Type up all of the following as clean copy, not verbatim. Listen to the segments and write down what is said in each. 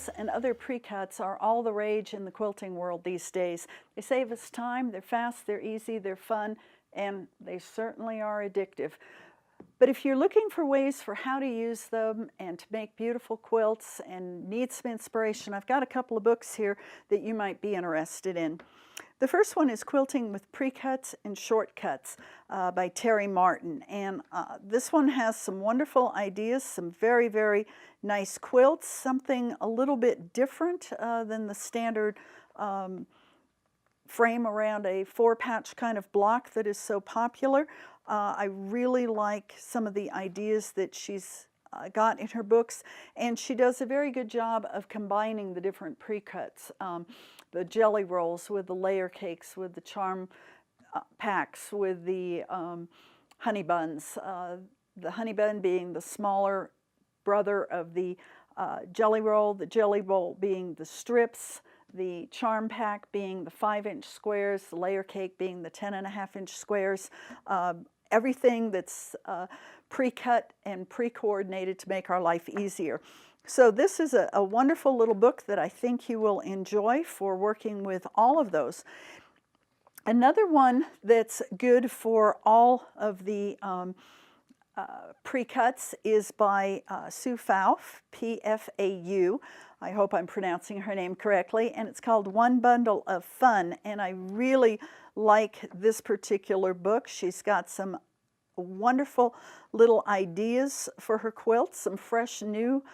rolls and other pre-cuts are all the rage in the quilting world these days. They save us time, they're fast, they're easy, they're fun, and they certainly are addictive. But if you're looking for ways for how to use them and to make beautiful quilts and need some inspiration, I've got a couple of books here that you might be interested in. The first one is Quilting with Precuts and Shortcuts by Terry Martin. And this one has some wonderful ideas, some very, very nice quilts, something a little bit different than the standard frame around a 4-patch kind of block that is so popular. I really like some of the ideas that she's got in her books, and she does a very good job of combining the different pre-cuts. The jelly rolls with the layer cakes, with the charm packs, with the honey buns. The honey bun being the smaller brother of the jelly roll being the strips, the charm pack being the 5-inch squares, the layer cake being the 10.5-inch squares. Everything that's pre-cut and pre-coordinated to make our life easier. So this is a wonderful little book that I think you will enjoy for working with all of those. Another one that's good for all of the pre-cuts is by Sue Pfauf, P-F-A-U. I hope I'm pronouncing her name correctly, and it's called One Bundle of Fun, and I really like this particular book. She's got some wonderful little ideas for her quilts, some fresh new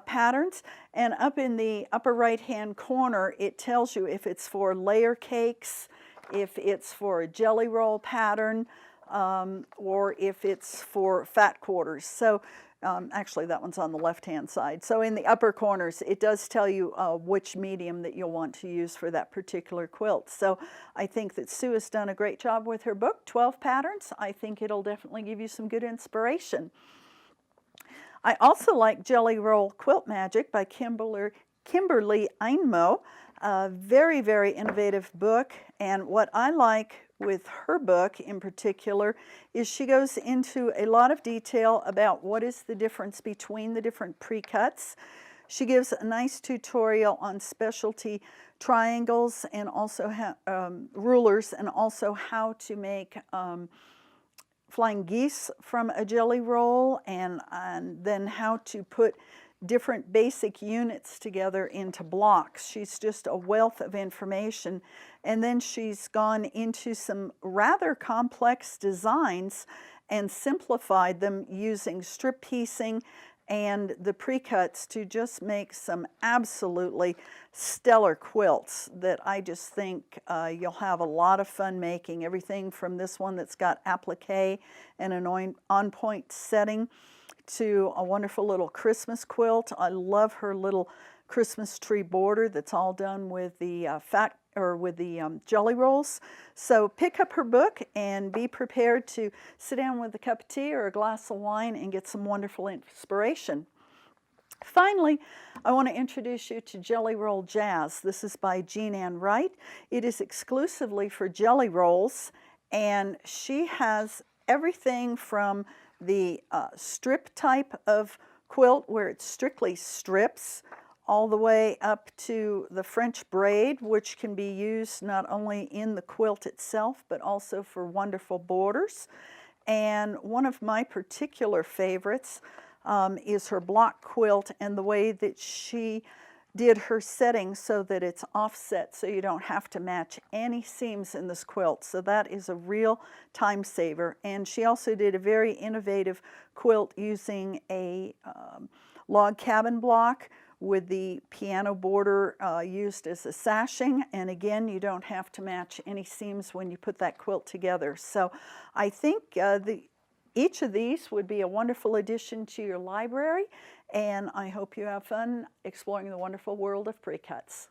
patterns, and up in the upper right hand corner it tells you if it's for layer cakes, if it's for a jelly roll pattern, or if it's for fat quarters. So actually that one's on the left hand side. So in the upper corners it does tell you which medium that you'll want to use for that particular quilt. So I think that Sue has done a great job with her book, 12 patterns. I think it'll definitely give you some good inspiration. I also like Jelly Roll Quilt Magic by Kimberly Einmo. A very, very innovative book, and what I like with her book in particular is she goes into a lot of detail about what is the difference between the different pre-cuts. She gives a nice tutorial on specialty triangles and also rulers, and also how to make flying geese from a jelly roll, and then how to put different basic units together into blocks. She's just a wealth of information. And then she's gone into some rather complex designs and simplified them using strip piecing and the pre-cuts to just make some absolutely stellar quilts that I just think you'll have a lot of fun making. Everything from this one that's got applique and an on-point setting to a wonderful little Christmas quilt. I love her little Christmas tree border that's all done with the jelly rolls. So pick up her book and be prepared to sit down with a cup of tea or a glass of wine and get some wonderful inspiration. Finally, I want to introduce you to Jelly Roll Jazz. This is by Jean Ann Wright. It is exclusively for jelly rolls, and she has everything from the strip type of quilt where it's strictly strips, all the way up to the French braid, which can be used not only in the quilt itself but also for wonderful borders. And one of my particular favorites is her block quilt, and the way that she did her setting so that it's offset so you don't have to match any seams in this quilt. So that is a real time saver. And she also did a very innovative quilt using a log cabin block with the piano border used as a sashing, and again you don't have to match any seams when you put that quilt together. So I think each of these would be a wonderful addition to your library, and I hope you have fun exploring the wonderful world of pre-cuts.